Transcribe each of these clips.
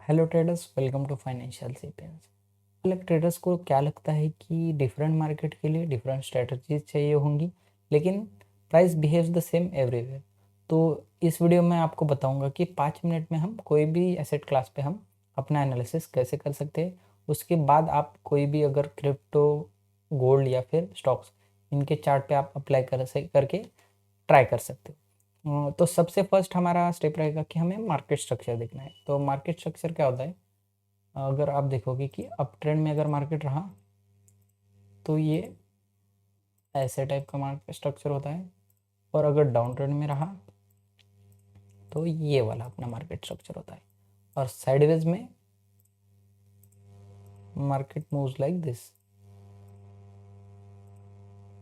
Hello traders, welcome to Financial Sapiens. अलग traders को क्या लगता है कि डिफरेंट मार्केट के लिए डिफरेंट स्ट्रेटजीज चाहिए होंगी, लेकिन price behaves the same everywhere. तो इस वीडियो में आपको बताऊंगा कि 5 मिनट में हम कोई भी एसेट क्लास पे हम अपना एनालिसिस कैसे कर सकते हैं। उसके बाद आप कोई भी अगर क्रिप्टो, गोल्ड या फिर स्टॉक्स, इनके चार्ट पे आप अप्लाई करके ट्राई कर सकते हो। तो सबसे फर्स्ट हमारा स्टेप रहेगा कि हमें मार्केट स्ट्रक्चर देखना है। तो मार्केट स्ट्रक्चर क्या होता है? अगर आप देखोगे कि अप ट्रेंड में अगर मार्केट रहा तो ये ऐसे टाइप का मार्केट स्ट्रक्चर होता है, और अगर डाउन ट्रेंड में रहा तो ये वाला अपना मार्केट स्ट्रक्चर होता है। और साइडवेज में मार्केट मूव्स लाइक दिस।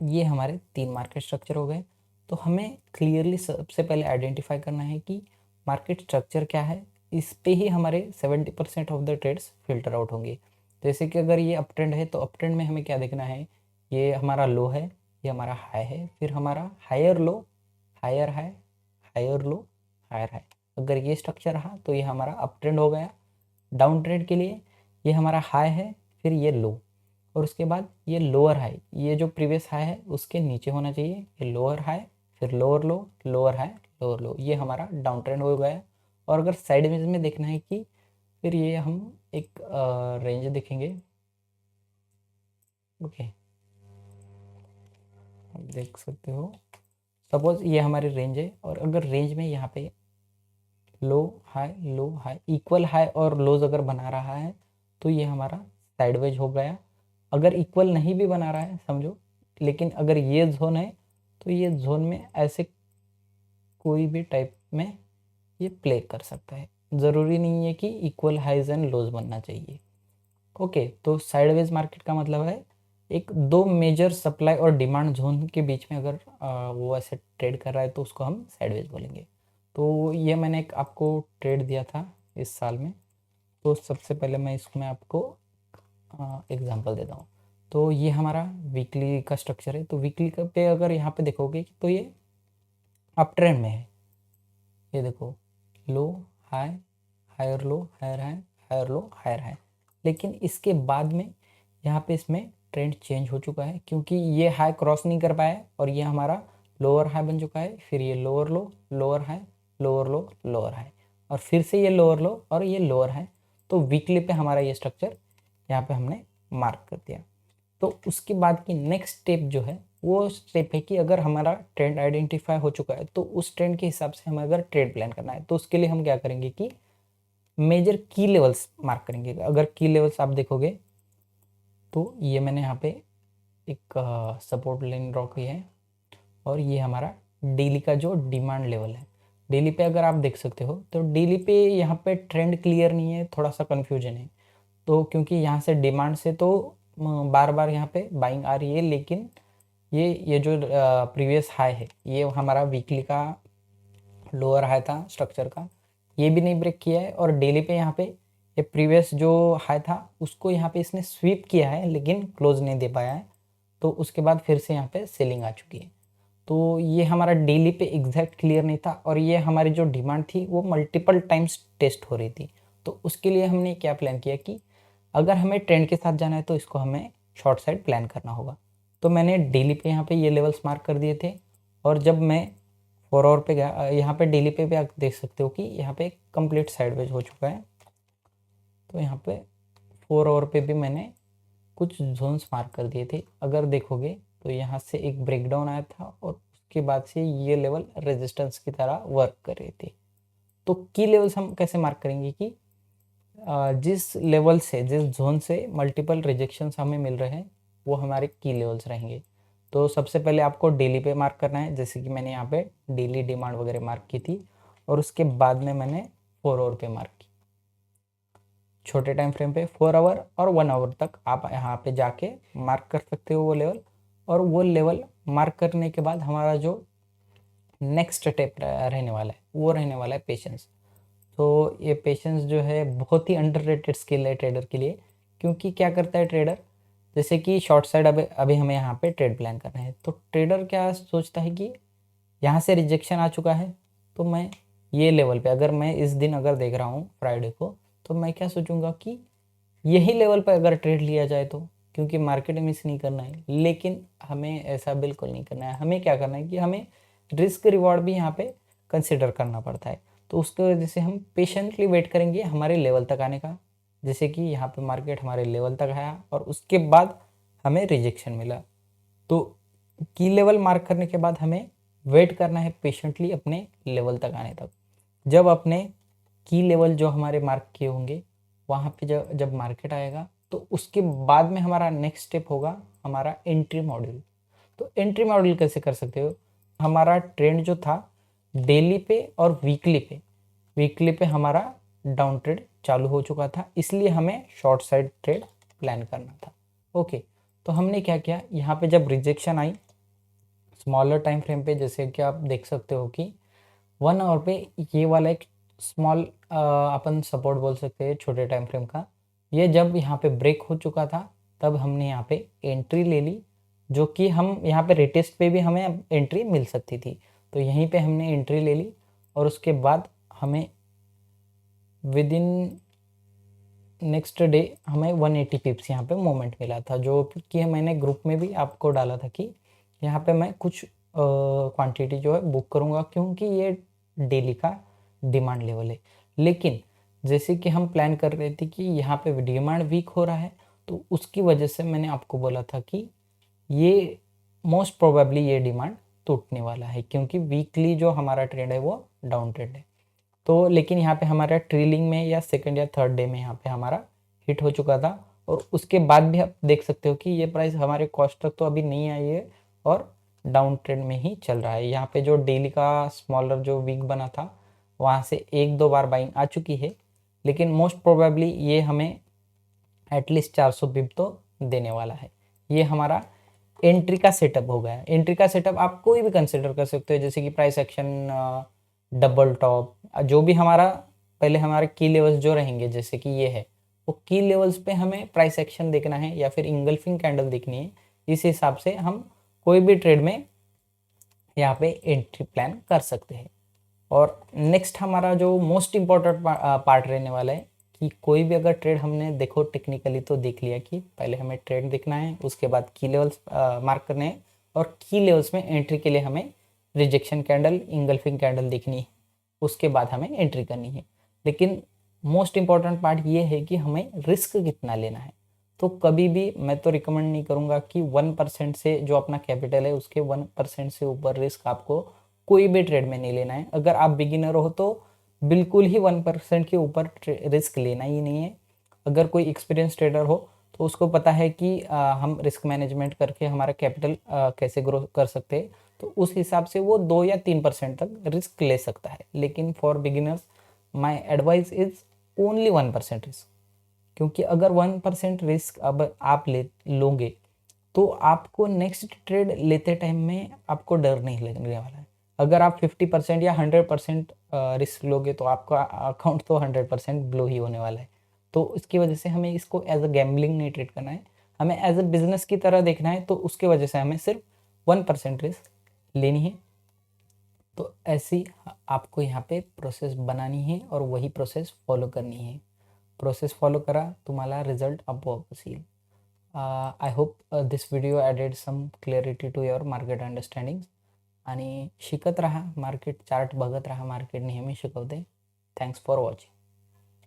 ये हमारे 3 मार्केट स्ट्रक्चर हो गए। तो हमें क्लियरली सबसे पहले आइडेंटिफाई करना है कि मार्केट स्ट्रक्चर क्या है। इस पे ही हमारे 70% of the trades filter out होंगे। जैसे कि अगर ये अप ट्रेंड है तो अप ट्रेंड में हमें क्या देखना है, ये हमारा लो है, ये हमारा हाई है, फिर हमारा higher low, higher high, higher low, higher high. अगर ये स्ट्रक्चर रहा तो ये हमारा अप ट्रेंड हो गया। डाउन ट्रेंड के लिए ये हमारा हाई है, फिर ये लो, और उसके बाद ये लोअर हाई, ये जो प्रीवियस हाई है उसके नीचे होना चाहिए, ये लोअर हाई, फिर लोअर लो, लोअर हाई, लोअर लो, ये हमारा डाउन ट्रेंड हो गया। और अगर साइड में देखना है कि फिर ये हम एक रेंज देखेंगे। ओके, आप देख सकते हो, सपोज ये हमारी रेंज है, और अगर रेंज में यहाँ पे लो हाई इक्वल हाई और लोज अगर बना रहा है तो ये हमारा साइडवेज हो गया। अगर इक्वल नहीं भी बना रहा है समझो, लेकिन अगर ये जोन है तो ये जोन में ऐसे कोई भी टाइप में ये प्ले कर सकता है। ज़रूरी नहीं है कि इक्वल हाइज एंड लोज बनना चाहिए। ओके, तो साइडवेज मार्केट का मतलब है एक दो मेजर सप्लाई और डिमांड जोन के बीच में अगर वो ऐसे ट्रेड कर रहा है तो उसको हम साइडवेज बोलेंगे। तो ये मैंने एक आपको ट्रेड दिया था इस साल में। तो सबसे पहले मैं इसमें आपको एग्जांपल देता हूँ। तो ये हमारा वीकली का स्ट्रक्चर है। तो वीकली पे अगर यहाँ पे देखोगे तो ये अप ट्रेंड में है। ये देखो, low high, higher low, higher high, higher low, higher high. लेकिन इसके बाद में यहाँ पे इसमें ट्रेंड चेंज हो चुका है, क्योंकि ये हाई क्रॉस नहीं कर पाया और ये हमारा लोअर हाई बन चुका है। फिर ये लोअर लो, लोअर हाई, लोअर लो, लोअर हाई, और फिर से ये लोअर लो और ये लोअर हाई। तो वीकली पे हमारा ये स्ट्रक्चर यहाँ पे हमने मार्क कर दिया। तो उसके बाद की नेक्स्ट स्टेप जो है वो स्टेप है कि अगर हमारा ट्रेंड आइडेंटिफाई हो चुका है तो उस ट्रेंड के हिसाब से हमें अगर ट्रेड प्लान करना है तो उसके लिए हम क्या करेंगे कि मेजर की लेवल्स मार्क करेंगे। अगर की लेवल्स आप देखोगे तो ये मैंने यहाँ पे एक सपोर्ट लाइन ड्रॉ की है, और ये हमारा डेली का जो डिमांड लेवल है। डेली पे अगर आप देख सकते हो तो डेली पे यहाँ पे ट्रेंड क्लियर नहीं है, थोड़ा सा कन्फ्यूजन है। तो क्योंकि यहाँ से डिमांड से तो बार बार यहाँ पे बाइंग आ रही है, लेकिन ये जो प्रीवियस हाई है ये हमारा वीकली का लोअर हाई था स्ट्रक्चर का, ये भी नहीं ब्रेक किया है। और डेली पे यहाँ पे ये प्रीवियस जो हाई था उसको यहाँ पे इसने स्वीप किया है लेकिन क्लोज नहीं दे पाया है। तो उसके बाद फिर से यहाँ पे सेलिंग आ चुकी है। तो ये हमारा डेली पे एग्जैक्ट क्लियर नहीं था, और ये हमारी जो डिमांड थी वो मल्टीपल टाइम्स टेस्ट हो रही थी। तो उसके लिए हमने क्या प्लान किया कि अगर हमें ट्रेंड के साथ जाना है तो इसको हमें शॉर्ट साइड प्लान करना होगा। तो मैंने डेली पे यहाँ पे ये लेवल्स मार्क कर दिए थे, और जब मैं 4 आवर पे गया, यहाँ पे डेली पे भी आप देख सकते हो कि यहाँ पे कंप्लीट साइडवेज हो चुका है। तो यहाँ पे 4 आवर पे भी मैंने कुछ जोन्स मार्क कर दिए थे। अगर देखोगे तो यहाँ से एक ब्रेकडाउन आया था और उसके बाद से ये लेवल रेजिस्टेंस की तरह वर्क कर रहे थे। तो की लेवल्स हम कैसे मार्क करेंगे कि जिस लेवल से, जिस जोन से मल्टीपल रिजेक्शंस हमें मिल रहे हैं वो हमारे की लेवल्स रहेंगे। तो सबसे पहले आपको डेली पे मार्क करना है, जैसे कि मैंने यहाँ पे डेली डिमांड वगैरह मार्क की थी, और उसके बाद में मैंने 4 आवर पे मार्क की। छोटे टाइम फ्रेम पे 4 आवर और 1 आवर तक आप यहाँ पे जाके मार्क कर सकते हो वो लेवल। और वो लेवल मार्क करने के बाद हमारा जो नेक्स्ट स्टेप रहने वाला है वो रहने वाला है पेशेंस। तो ये पेशेंस जो है बहुत ही अंडररेटेड स्किल है ट्रेडर के लिए। क्योंकि क्या करता है ट्रेडर, जैसे कि शॉर्ट साइड अभी अभी हमें यहाँ पे ट्रेड प्लान करना है, तो ट्रेडर क्या सोचता है कि यहाँ से रिजेक्शन आ चुका है, तो मैं ये लेवल पे, अगर मैं इस दिन अगर देख रहा हूँ फ्राइडे को, तो मैं क्या सोचूंगा कि यही लेवल पर अगर ट्रेड लिया जाए तो, क्योंकि मार्केट मिस नहीं करना है। लेकिन हमें ऐसा बिल्कुल नहीं करना है। हमें क्या करना है कि हमें रिस्क रिवॉर्ड भी यहाँ पे कंसिडर करना पड़ता है। तो उसकी वजह से हम पेशेंटली वेट करेंगे हमारे लेवल तक आने का। जैसे कि यहाँ पे मार्केट हमारे लेवल तक आया और उसके बाद हमें रिजेक्शन मिला, तो की लेवल मार्क करने के बाद हमें वेट करना है पेशेंटली अपने लेवल तक आने तक। जब अपने की लेवल जो हमारे मार्क किए होंगे वहाँ पे जब मार्केट आएगा, तो उसके बाद में हमारा नेक्स्ट स्टेप होगा हमारा एंट्री मॉड्यूल। तो एंट्री मॉड्यूल कैसे कर सकते हो? हमारा ट्रेंड जो था डेली पे और वीकली पे हमारा डाउन ट्रेड चालू हो चुका था, इसलिए हमें शॉर्ट साइड ट्रेड प्लान करना था। ओके, तो हमने क्या किया, यहाँ पे जब रिजेक्शन आई स्मॉलर टाइम फ्रेम पे, जैसे कि आप देख सकते हो कि 1 आवर पे ये वाला एक स्मॉल अपन सपोर्ट बोल सकते हैं छोटे टाइम फ्रेम का, ये जब यहाँ पे ब्रेक हो चुका था तब हमने यहाँ पे एंट्री ले ली, जो कि हम यहाँ पे रिटेस्ट पे भी हमें एंट्री मिल सकती थी। तो यहीं पे हमने एंट्री ले ली और उसके बाद हमें विद इन नेक्स्ट डे हमें 180 पिप्स यहाँ पे मोमेंट मिला था, जो कि मैंने ग्रुप में भी आपको डाला था कि यहाँ पे मैं कुछ क्वांटिटी जो है बुक करूँगा, क्योंकि ये डेली का डिमांड लेवल है। लेकिन जैसे कि हम प्लान कर रहे थे कि यहाँ पे डिमांड वीक हो रहा है, तो उसकी वजह से मैंने आपको बोला था कि ये मोस्ट प्रोबेबली ये डिमांड टूटने वाला है, क्योंकि वीकली जो हमारा ट्रेंड है वो डाउन ट्रेंड है। तो लेकिन यहाँ पे हमारा ट्रेलिंग में या सेकंड या थर्ड डे में यहाँ पे हमारा हिट हो चुका था, और उसके बाद भी आप देख सकते हो कि ये प्राइस हमारे कॉस्ट तक तो अभी नहीं आई है और डाउन ट्रेंड में ही चल रहा है। यहाँ पे जो डेली का स्मॉलर जो वीक बना था वहाँ से 1-2 बार बाइंग आ चुकी है, लेकिन मोस्ट प्रोबेबली ये हमें एटलीस्ट 400 पिप तो देने वाला है। ये हमारा एंट्री का सेटअप हो गया। एंट्री का सेटअप आप कोई भी कंसिडर कर सकते हो, जैसे कि प्राइस एक्शन, डबल टॉप, जो भी हमारा पहले हमारे की लेवल्स जो रहेंगे, जैसे कि ये है, वो की लेवल्स पे हमें प्राइस एक्शन देखना है या फिर इंगल्फिंग कैंडल देखनी है। इस हिसाब से हम कोई भी ट्रेड में यहाँ पे एंट्री प्लान कर सकते हैं। और नेक्स्ट हमारा जो मोस्ट इम्पोर्टेंट पार्ट रहने वाला है कि कोई भी अगर ट्रेड हमने देखो टेक्निकली तो देख लिया कि पहले हमें ट्रेड देखना है, उसके बाद की लेवल्स मार्क करने हैं, और की लेवल्स में एंट्री के लिए हमें रिजेक्शन कैंडल, इंगल्फिंग कैंडल देखनी है, उसके बाद हमें एंट्री करनी है। लेकिन मोस्ट इम्पॉर्टेंट पार्ट ये है कि हमें रिस्क कितना लेना है। तो कभी भी मैं तो रिकमेंड नहीं करूँगा कि 1% से जो अपना कैपिटल है उसके 1% से ऊपर रिस्क आपको कोई भी ट्रेड में नहीं लेना है। अगर आप बिगिनर हो तो बिल्कुल ही 1% के ऊपर रिस्क लेना ही नहीं है। अगर कोई एक्सपीरियंस ट्रेडर हो तो उसको पता है कि हम रिस्क मैनेजमेंट करके हमारा कैपिटल कैसे ग्रो कर सकते हैं, तो उस हिसाब से वो 2 या 3% तक रिस्क ले सकता है। लेकिन for beginners my advice is only 1% risk, क्योंकि अगर 1% रिस्क अब आप लोगे तो आपको नेक्स्ट ट्रेड लेते टाइम में आपको डर नहीं लगने वाला है। अगर आप 50% या 100% रिस्क लोगे तो आपका अकाउंट तो 100% ब्लो ही होने वाला है। तो इसकी वजह से हमें इसको एज अ गैम्बलिंग नहीं ट्रीट करना है, हमें एज अ बिजनेस की तरह देखना है। तो उसकी वजह से हमें सिर्फ 1% रिस्क लेनी है। तो ऐसी आपको यहाँ पे प्रोसेस बनानी है और वही प्रोसेस फॉलो करनी है। प्रोसेस फॉलो करा तुम्हाला रिझल्ट आपोआपच येईल। I hope this video added some clarity to your market understanding. आणि शिकत राहा, मार्केट चार्ट बघत राहा, मार्केट नेहमी शिकवते। Thanks for watching.